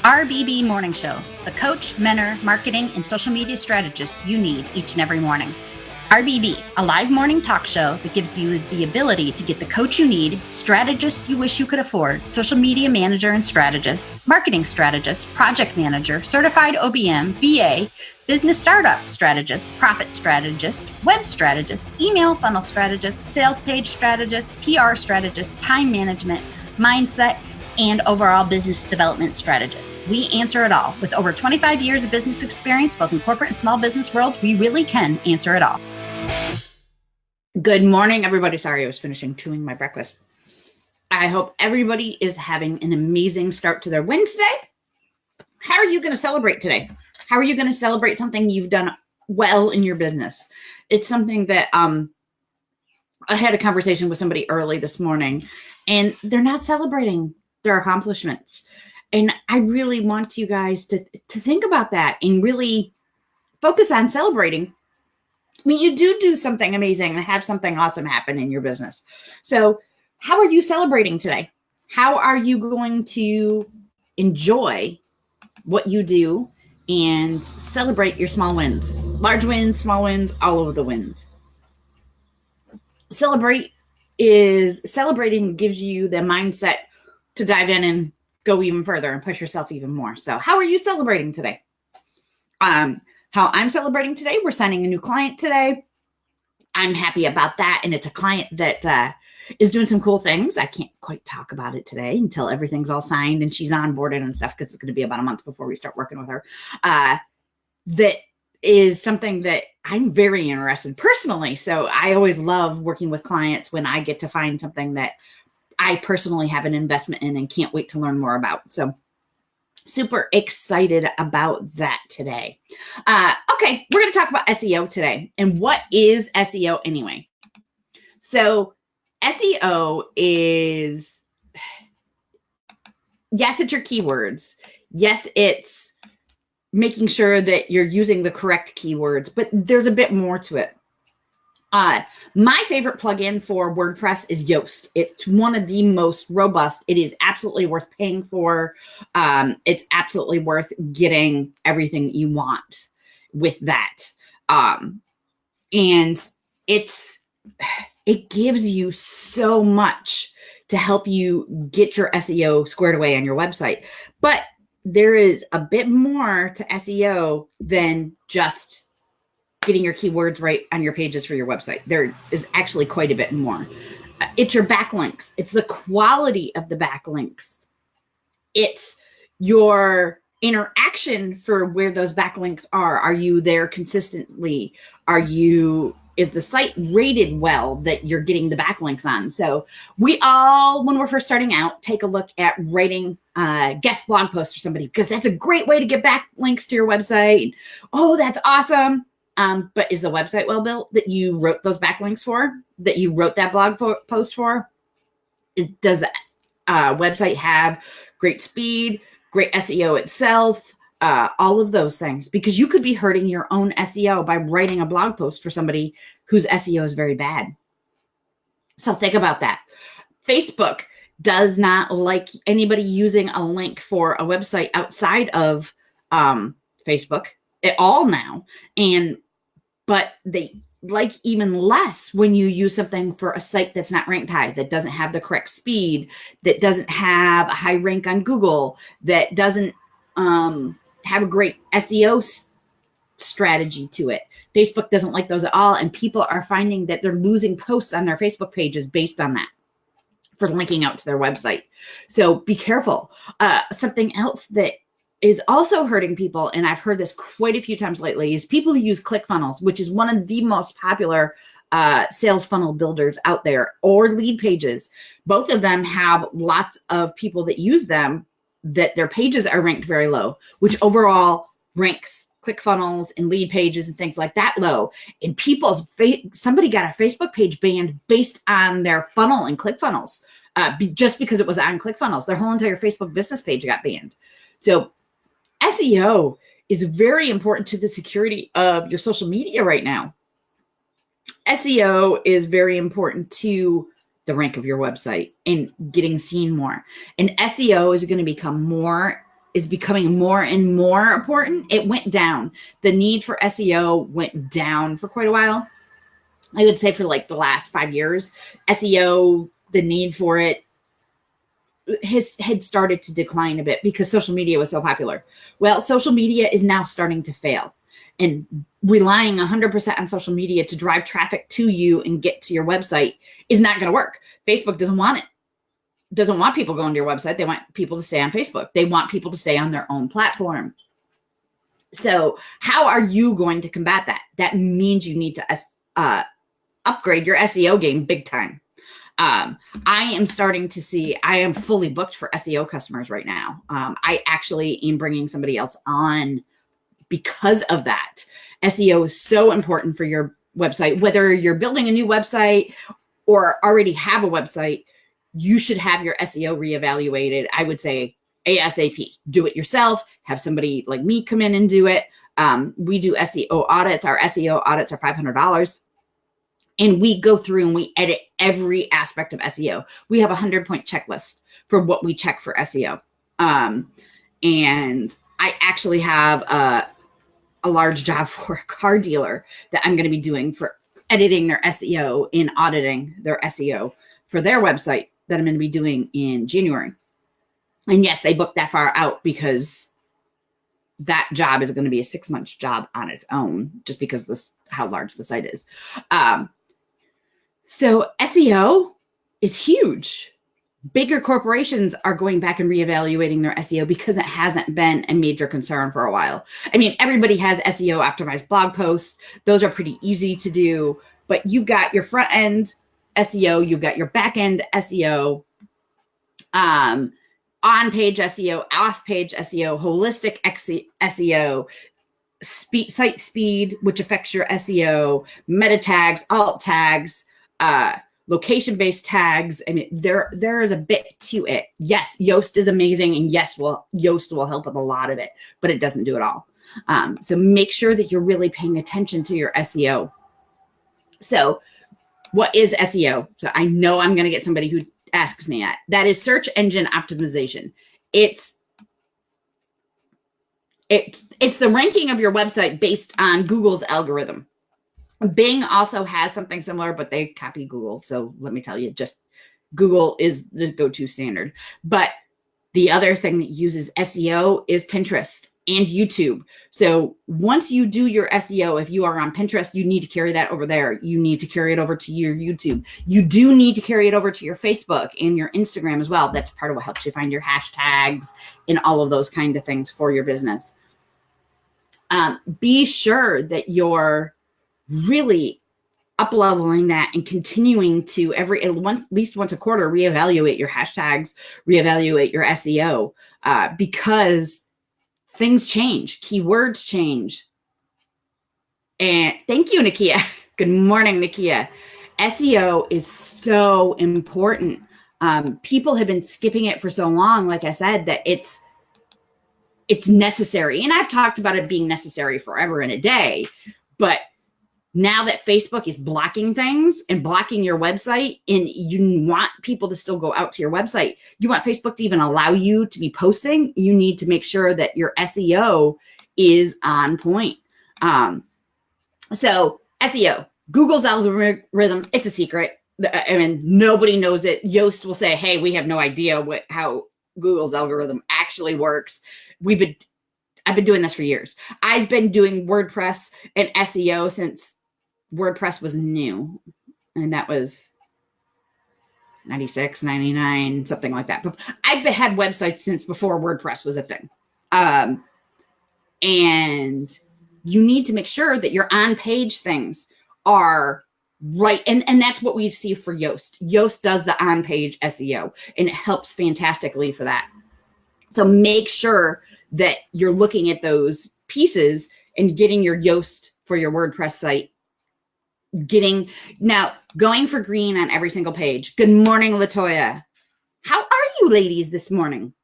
RBB Morning Show, the coach, mentor, marketing, and social media strategist you need each and every morning. RBB, a live morning talk show that gives you the ability to get the coach you need, strategist you wish you could afford, social media manager and strategist, marketing strategist, project manager, certified OBM, VA, business startup strategist, profit strategist, web strategist, email funnel strategist, sales page strategist, PR strategist, time management, mindset, and overall business development strategist. We answer it all. With over 25 years of business experience, both in corporate and small business worlds, we really can answer it all. Good morning, everybody. Sorry, I was finishing chewing my breakfast. I hope everybody is having an amazing start to their Wednesday. How are you going to celebrate today? How are you going to celebrate something you've done well in your business? It's something that I had a conversation with somebody early this morning, and they're not celebrating their accomplishments. And I really want you guys to think about that and really focus on celebrating. I mean, you do something amazing and have something awesome happen in your business. So how are you celebrating today? How are you going to enjoy what you do and celebrate your small wins? Large wins, small wins, all of the wins. Celebrating gives you the mindset to dive in and go even further and push yourself even more. So how are you celebrating today? How I'm celebrating today, we're signing a new client today. I'm happy about that. And it's a client that is doing some cool things. I can't quite talk about it today until everything's all signed and she's onboarded and stuff, because it's going to be about a month before we start working with her. That is something that I'm very interested in personally. So I always love working with clients when I get to find something that I personally have an investment in and can't wait to learn more about. So super excited about that today. Okay, we're going to talk about SEO today. And what is SEO anyway? So SEO is, yes, it's your keywords. Yes, it's making sure that you're using the correct keywords, but there's a bit more to it. My favorite plugin for WordPress is Yoast. It's one of the most robust. It is absolutely worth paying for. It's absolutely worth getting everything you want with that. And it gives you so much to help you get your SEO squared away on your website. But there is a bit more to SEO than just getting your keywords right on your pages for your website. There is actually quite a bit more. It's your backlinks. It's the quality of the backlinks. It's your interaction for where those backlinks are. Are you there consistently? Is the site rated well that you're getting the backlinks on? So we all, when we're first starting out, take a look at writing guest blog posts for somebody, because that's a great way to get backlinks to your website. Oh, that's awesome. But is the website well built that you wrote those backlinks for, that you wrote that blog post for? Does the website have great speed, great SEO itself, all of those things? Because you could be hurting your own SEO by writing a blog post for somebody whose SEO is very bad. So think about that. Facebook does not like anybody using a link for a website outside of Facebook at all now. But they like even less when you use something for a site that's not ranked high, that doesn't have the correct speed, that doesn't have a high rank on Google, that doesn't have a great SEO strategy to it. Facebook doesn't like those at all. And people are finding that they're losing posts on their Facebook pages based on that, for linking out to their website. So be careful. Something else that is also hurting people, and I've heard this quite a few times lately, is people who use ClickFunnels, which is one of the most popular sales funnel builders out there, or lead pages. Both of them have lots of people that use them, that their pages are ranked very low, which overall ranks ClickFunnels and lead pages and things like that low. And somebody got a Facebook page banned based on their funnel in ClickFunnels, just because it was on ClickFunnels. Their whole entire Facebook business page got banned. So SEO is very important to the security of your social media right now. SEO is very important to the rank of your website and getting seen more. And SEO is going to become more is becoming more and more important. It went down. The need for SEO went down for quite a while. I would say for like the last 5 years, SEO, the need for it had started to decline a bit because social media was so popular. Well, social media is now starting to fail, and relying 100% on social media to drive traffic to you and get to your website is not going to work. Facebook doesn't want it. Doesn't want people going to your website. They want people to stay on Facebook. They want people to stay on their own platform. So how are you going to combat that? That means you need to upgrade your SEO game big time. I am starting to see, I am fully booked for SEO customers right now. I actually am bringing somebody else on because of that. SEO is so important for your website. Whether you're building a new website or already have a website, you should have your SEO reevaluated. I would say ASAP. Do it yourself. Have somebody like me come in and do it. We do SEO audits. Our SEO audits are $500. And we go through and we edit every aspect of SEO. We have a 100-point checklist for what we check for SEO. And I actually have a large job for a car dealer that I'm going to be doing for editing their SEO and auditing their SEO for their website that I'm going to be doing in January. And yes, they booked that far out because that job is going to be a 6-month job on its own, just because of how large the site is. So SEO is huge. Bigger corporations are going back and reevaluating their SEO because it hasn't been a major concern for a while. I mean, everybody has SEO optimized blog posts. Those are pretty easy to do, but you've got your front end SEO, you've got your back end SEO, on-page SEO, off-page SEO, holistic SEO, site speed, which affects your SEO, meta tags, alt tags, location-based tags. I mean, there is a bit to it. Yes, Yoast is amazing, and yes, Yoast will help with a lot of it, but it doesn't do it all. So make sure that you're really paying attention to your SEO. So what is SEO? So I know I'm going to get somebody who asks me that is search engine optimization. It's the ranking of your website based on Google's algorithm. Bing also has something similar, but they copy Google. So let me tell you, just Google is the go-to standard. But the other thing that uses SEO is Pinterest and YouTube. So once you do your SEO, if you are on Pinterest, you need to carry that over there. You need to carry it over to your YouTube. You do need to carry it over to your Facebook and your Instagram as well. That's part of what helps you find your hashtags and all of those kind of things for your business. Be sure that you're really up-leveling that and continuing to at least once a quarter, reevaluate your hashtags, reevaluate your SEO, because things change, keywords change. And thank you, Nakia. Good morning, Nakia. SEO is so important. People have been skipping it for so long, like I said, that it's necessary. And I've talked about it being necessary forever and a day, but now that Facebook is blocking things and blocking your website, and you want people to still go out to your website, you want Facebook to even allow you to be posting, you need to make sure that your SEO is on point. So SEO, Google's algorithm, it's a secret. I mean, nobody knows it. Yoast will say, hey, we have no idea how Google's algorithm actually works. I've been doing this for years. I've been doing WordPress and SEO since WordPress was new, and that was 96, 99, something like that. But I've had websites since before WordPress was a thing. And you need to make sure that your on-page things are right. And that's what we see for Yoast. Yoast does the on-page SEO, and it helps fantastically for that. So make sure that you're looking at those pieces and getting your Yoast for your WordPress site. Going for green on every single page. Good morning, Latoya. How are you ladies this morning?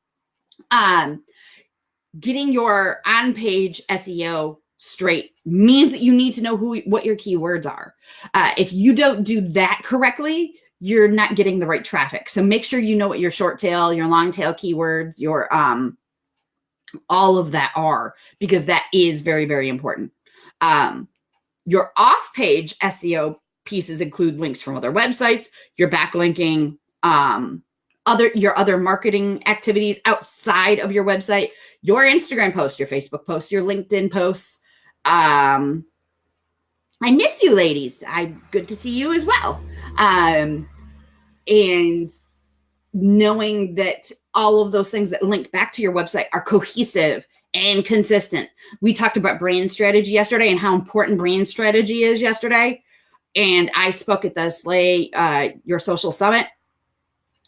Getting your on-page SEO straight means that you need to know what your keywords are. If you don't do that correctly, you're not getting the right traffic. So make sure you know what your short tail, your long tail keywords, your All of that are, because that is very, very important. Your off-page SEO pieces include links from other websites, your backlinking, your other marketing activities outside of your website, your Instagram posts, your Facebook posts, your LinkedIn posts. I miss you, ladies. Good to see you as well. And knowing that all of those things that link back to your website are cohesive and consistent. We talked about brand strategy yesterday and how important brand strategy is yesterday. And I spoke at the Slay Your Social Summit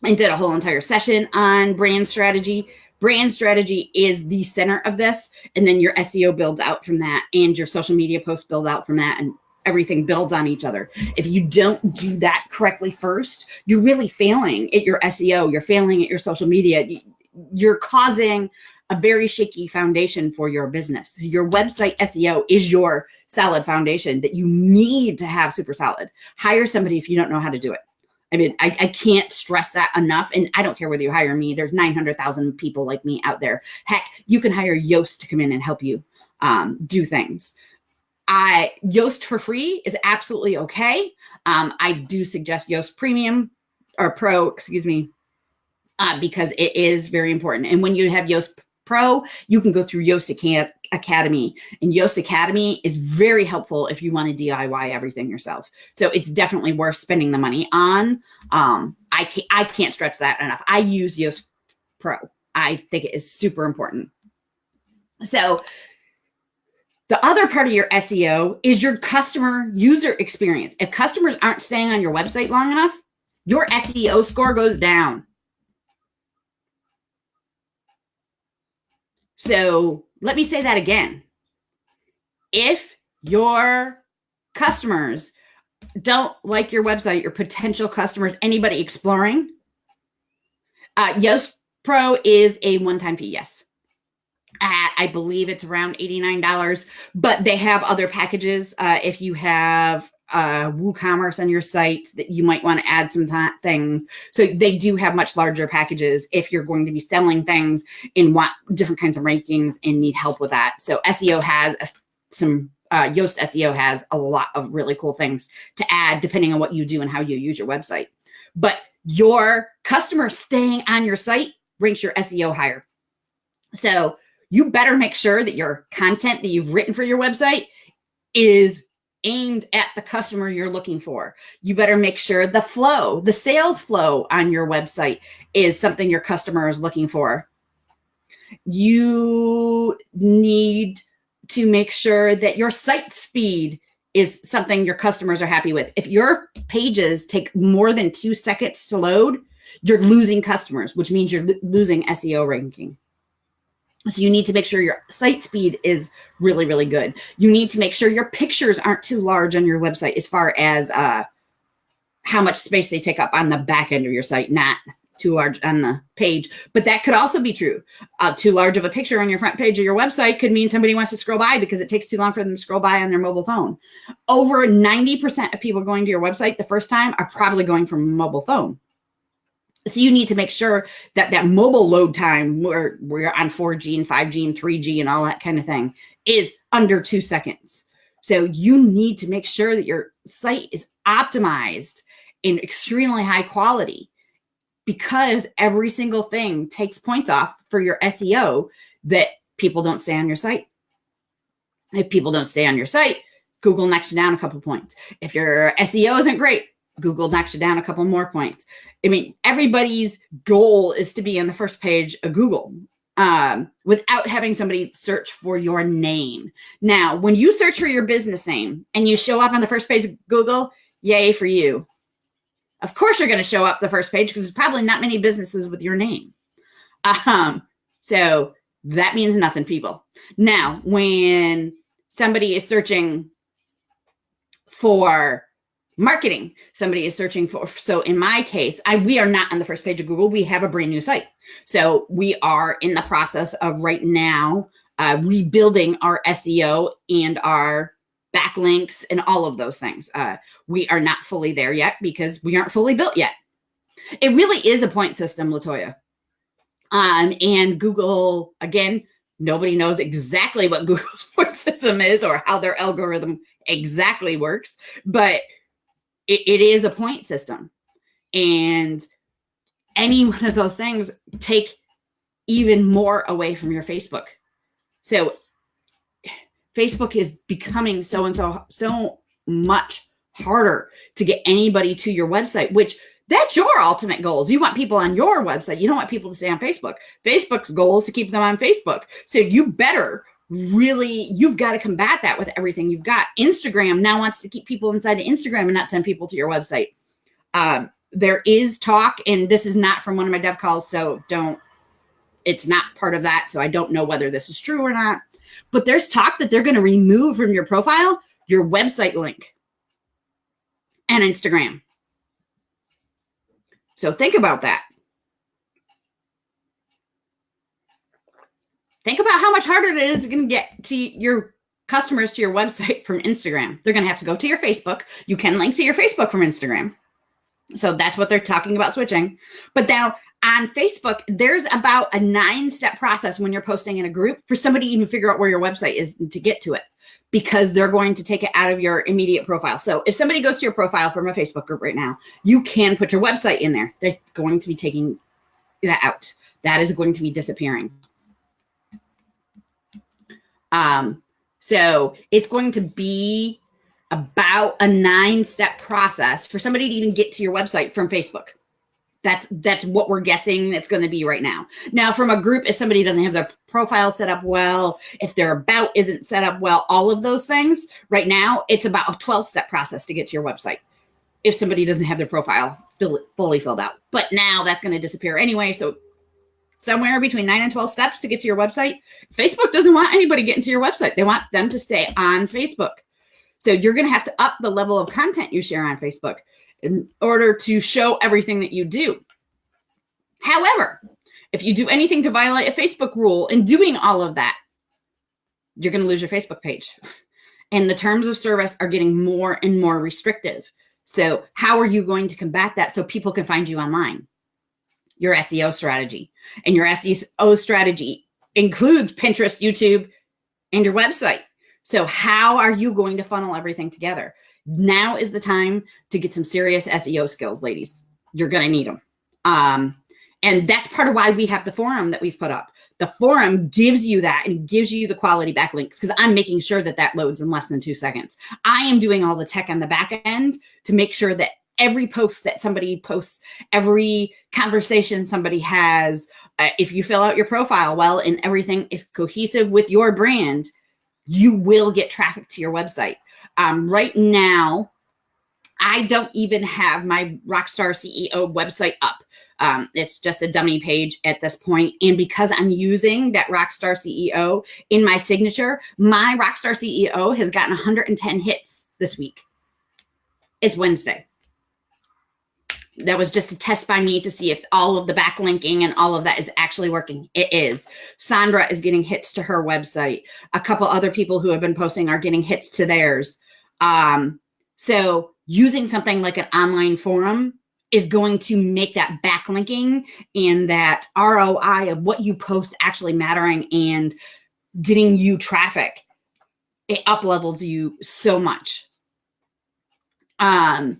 and did a whole entire session on brand strategy. Brand strategy is the center of this. And then your SEO builds out from that, and your social media posts build out from that, and everything builds on each other. If you don't do that correctly first, you're really failing at your SEO. You're failing at your social media. You're causing a very shaky foundation for your business. Your website SEO is your solid foundation that you need to have super solid. Hire somebody if you don't know how to do it. I mean, I can't stress that enough. And I don't care whether you hire me. There's 900,000 people like me out there. Heck, you can hire Yoast to come in and help you do things. Yoast for free is absolutely okay. I do suggest Yoast Premium or Pro, because it is very important. And when you have Yoast Pro, you can go through Yoast Academy, and Yoast Academy is very helpful if you want to DIY everything yourself. So it's definitely worth spending the money on. I can't stretch that enough. I use Yoast Pro. I think it is super important. So the other part of your SEO is your customer user experience. If customers aren't staying on your website long enough, your SEO score goes down. So let me say that again. If your customers don't like your website, your potential customers, anybody exploring, Yoast Pro is a one-time fee, yes. I believe it's around $89, but they have other packages. If you have WooCommerce on your site, that you might want to add some things. So they do have much larger packages if you're going to be selling things and want different kinds of rankings and need help with that. So SEO has Yoast SEO has a lot of really cool things to add depending on what you do and how you use your website. But your customer staying on your site ranks your SEO higher. So you better make sure that your content that you've written for your website is aimed at the customer you're looking for. You better make sure the sales flow on your website is something your customer is looking for. You need to make sure that your site speed is something your customers are happy with. If your pages take more than 2 seconds to load, you're losing customers, which means you're losing SEO ranking. So you need to make sure your site speed is really, really good. You need to make sure your pictures aren't too large on your website as far as how much space they take up on the back end of your site, not too large on the page. But that could also be true. Too large of a picture on your front page of your website could mean somebody wants to scroll by because it takes too long for them to scroll by on their mobile phone. Over 90% of people going to your website the first time are probably going from a mobile phone. So you need to make sure that that mobile load time where you're on 4G and 5G and 3G and all that kind of thing is under 2 seconds. So you need to make sure that your site is optimized in extremely high quality, because every single thing takes points off for your SEO that people don't stay on your site. If people don't stay on your site, Google knocks you down a couple points. If your SEO isn't great, Google knocks you down a couple more points. I mean, everybody's goal is to be on the first page of Google without having somebody search for your name. Now, when you search for your business name and you show up on the first page of Google, yay for you. Of course, you're going to show up the first page because there's probably not many businesses with your name. So that means nothing, people. Now, when somebody is searching for marketing, somebody is searching for, so in my case, we are not on the first page of Google. We have a brand new site. So we are in the process of right now rebuilding our SEO and our backlinks and all of those things. We are not fully there yet because we aren't fully built yet. It really is a point system, Latoya. And Google, again, Nobody knows exactly what Google's point system is or how their algorithm exactly works, but it is a point system. And any one of those things take even more away from your Facebook. So Facebook is becoming so much harder to get anybody to your website, which that's your ultimate goals. You want people on your website. You don't want people to stay on Facebook. Facebook's goal is to keep them on Facebook. So you better you've got to combat that with everything you've got. Instagram now wants to keep people inside of Instagram and not send people to your website. There is talk, and this is not from one of my dev calls, so it's not part of that. So I don't know whether this is true or not, but there's talk that they're going to remove from your profile your website link and Instagram. So think about that. Think about how much harder it is going to get to your customers to your website from Instagram. They're going to have to go to your Facebook. You can link to your Facebook from Instagram. So that's what they're talking about switching. But now on Facebook, there's about a 9-step process when you're posting in a group for somebody to even figure out where your website is to get to it, because they're going to take it out of your immediate profile. So if somebody goes to your profile from a Facebook group right now, you can put your website in there. They're going to be taking that out. That is going to be disappearing. So it's going to be about a 9-step process for somebody to even get to your website from Facebook. That's what we're guessing it's going to be right now. Now, from a group, if somebody doesn't have their profile set up well, if their about isn't set up well, all of those things, right now, it's about a 12-step process to get to your website if somebody doesn't have their profile fully filled out. But now that's going to disappear anyway. So somewhere between 9 and 12 steps to get to your website. Facebook doesn't want anybody getting to your website. They want them to stay on Facebook. So you're going to have to up the level of content you share on Facebook in order to show everything that you do. However, if you do anything to violate a Facebook rule in doing all of that, you're going to lose your Facebook page. And the terms of service are getting more and more restrictive. So how are you going to combat that so people can find you online? Your SEO strategy. And your SEO strategy includes Pinterest, YouTube, and your website. So how are you going to funnel everything together? Now is the time to get some serious SEO skills, ladies. You're going to need them. And that's part of why we have the forum that we've put up. The forum gives you that and gives you the quality backlinks, because I'm making sure that that loads in less than 2 seconds. I am doing all the tech on the back end to make sure that every post that somebody posts, every conversation somebody has, if you fill out your profile well and everything is cohesive with your brand, you will get traffic to your website. Right now, I don't even have my Rockstar CEO website up. It's just a dummy page at this point. And because I'm using that Rockstar CEO in my signature, my Rockstar CEO has gotten 110 hits this week. It's Wednesday. That was just a test by me to see if all of the backlinking and all of that is actually working. It is. Sandra is getting hits to her website. A couple other people who have been posting are getting hits to theirs. So using something like an online forum is going to make that backlinking and that ROI of what you post actually mattering and getting you traffic. It up-levels you so much. And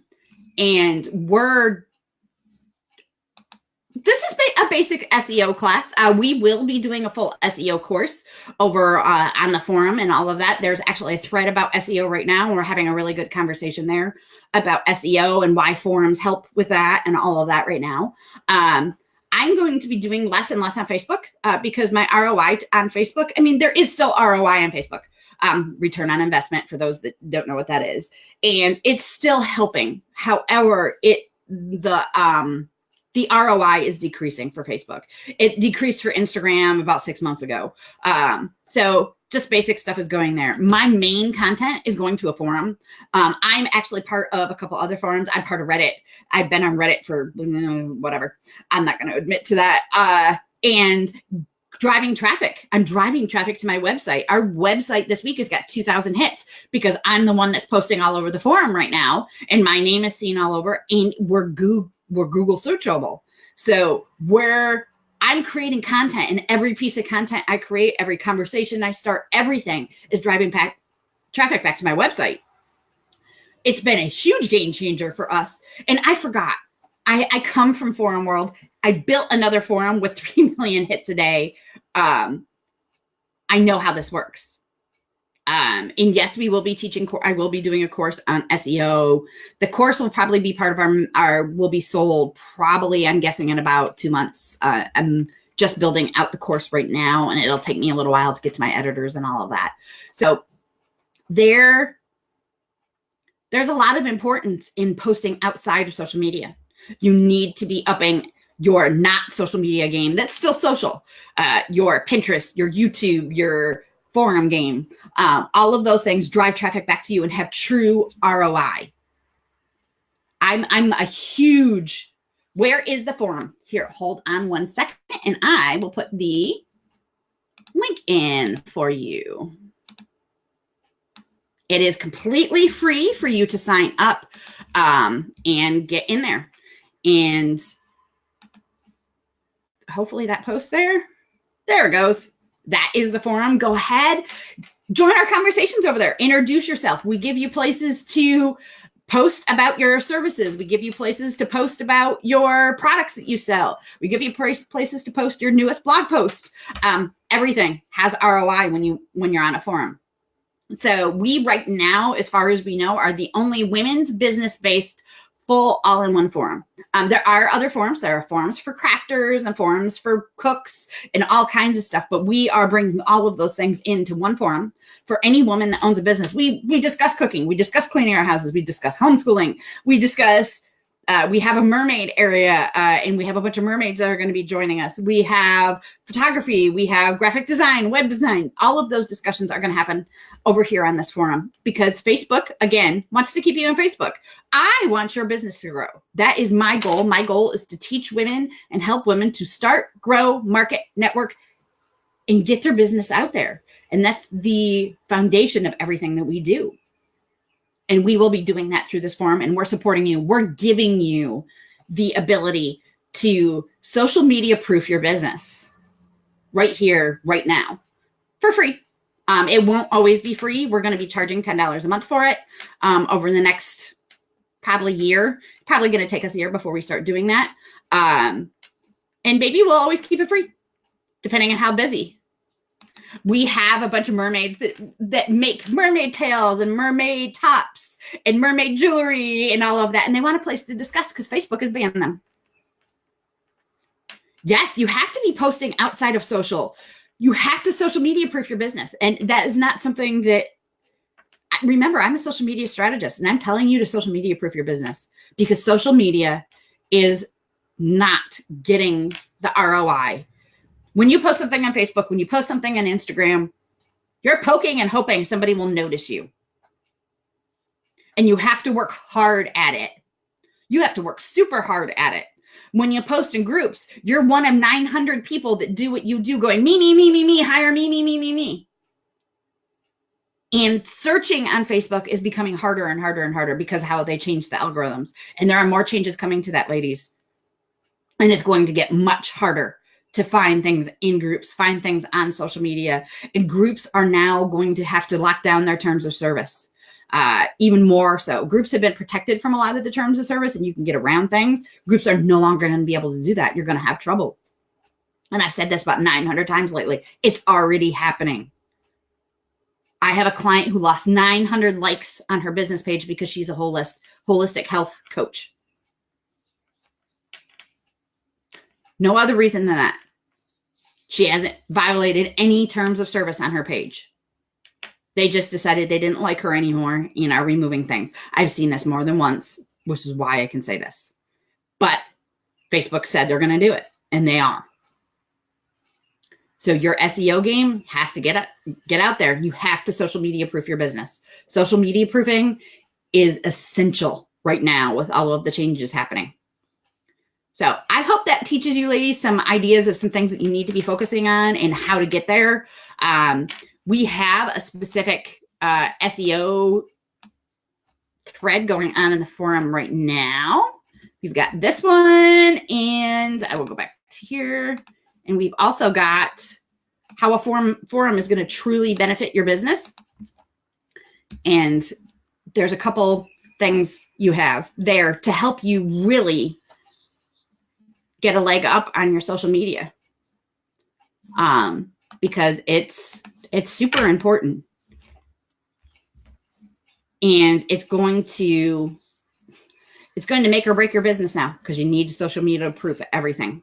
this is a basic SEO class. We will be doing a full SEO course over on the forum and all of that. There's actually a thread about SEO right now, and we're having a really good conversation there about SEO and why forums help with that and all of that right now. I'm going to be doing less and less on Facebook because my ROI on Facebook, I mean, there is still ROI on Facebook. Return on investment for those that don't know what that is. And it's still helping. However, the ROI is decreasing for Facebook. It decreased for Instagram about 6 months ago. So just basic stuff is going there. My main content is going to a forum. I'm actually part of a couple other forums. I'm part of Reddit. I've been on Reddit for whatever. I'm not going to admit to that. And driving traffic. I'm driving traffic to my website. Our website this week has got 2,000 hits because I'm the one that's posting all over the forum right now. And my name is seen all over, and we're Google searchable. So I'm creating content, and every piece of content I create, every conversation I start, everything is driving traffic back to my website. It's been a huge game changer for us. And I forgot, I come from forum world. I built another forum with 3 million hits a day. I know how this works. And yes, we will be teaching, I will be doing a course on SEO. The course will probably be part of will be sold probably, I'm guessing, in about 2 months. I'm just building out the course right now, and it'll take me a little while to get to my editors and all of that. So there's a lot of importance in posting outside of social media. You need to be upping your not social media game. That's still social. Your Pinterest, your YouTube, your forum game, all of those things drive traffic back to you and have true ROI. I'm a huge, where is the forum? Here, hold on 1 second, and I will put the link in for you. It is completely free for you to sign up and get in there. And hopefully that post there it goes. That is the forum. Go ahead, join our conversations over there. Introduce yourself. We give you places to post about your services. We give you places to post about your products that you sell. We give you places to post your newest blog post. Everything has ROI when you're on a forum. So we right now, as far as we know, are the only women's business-based full all-in-one forum. There are other forums. There are forums for crafters and forums for cooks and all kinds of stuff. But we are bringing all of those things into one forum for any woman that owns a business. We discuss cooking. We discuss cleaning our houses. We discuss homeschooling. We discuss, we have a mermaid area, and we have a bunch of mermaids that are going to be joining us. We have photography. We have graphic design, web design. All of those discussions are going to happen over here on this forum because Facebook, again, wants to keep you on Facebook. I want your business to grow. That is my goal. My goal is to teach women and help women to start, grow, market, network, and get their business out there. And that's the foundation of everything that we do. And we will be doing that through this forum, and we're supporting you. We're giving you the ability to social media proof your business right here, right now, for free. It won't always be free. We're going to be charging $10 a month for it over the next probably year. Probably going to take us a year before we start doing that. And maybe we'll always keep it free, depending on how busy. We have a bunch of mermaids that make mermaid tails and mermaid tops and mermaid jewelry and all of that. And they want a place to discuss because Facebook has banned them. Yes, you have to be posting outside of social. You have to social media proof your business. And that is not something that, remember, I'm a social media strategist, and I'm telling you to social media proof your business because social media is not getting the ROI. When you post something on Facebook, when you post something on Instagram, you're poking and hoping somebody will notice you. And you have to work hard at it. You have to work super hard at it. When you post in groups, you're one of 900 people that do what you do going, me, hire me. And searching on Facebook is becoming harder and harder and harder because of how they changed the algorithms. And there are more changes coming to that, ladies. And it's going to get much harder to find things in groups, find things on social media. And groups are now going to have to lock down their terms of service. Even more so. Groups have been protected from a lot of the terms of service, and you can get around things. Groups are no longer going to be able to do that. You're going to have trouble. And I've said this about 900 times lately. It's already happening. I have a client who lost 900 likes on her business page because she's a holistic health coach. No other reason than that. She hasn't violated any terms of service on her page. They just decided they didn't like her anymore and are removing things. I've seen this more than once, which is why I can say this. But Facebook said they're going to do it, and they are. So your SEO game has to get out there. You have to social media proof your business. Social media proofing is essential right now with all of the changes happening. So I hope that teaches you, ladies, some ideas of some things that you need to be focusing on and how to get there. We have a specific SEO thread going on in the forum right now. We've got this one, and I will go back to here And we've also got how a forum is going to truly benefit your business. And there's a couple things you have there to help you really get a leg up on your social media. Because it's super important. And it's going to make or break your business now, because you need social media to prove everything.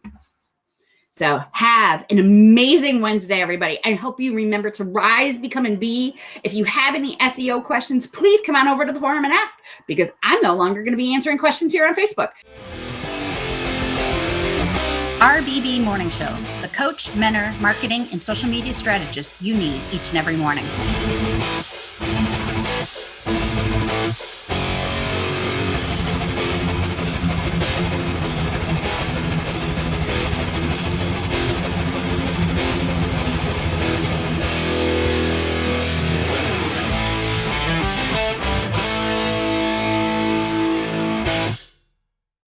So have an amazing Wednesday, everybody. I hope you remember to rise, become, and be. If you have any SEO questions, please come on over to the forum and ask, because I'm no longer going to be answering questions here on Facebook. RBB Morning Show, the coach, mentor, marketing, and social media strategist you need each and every morning.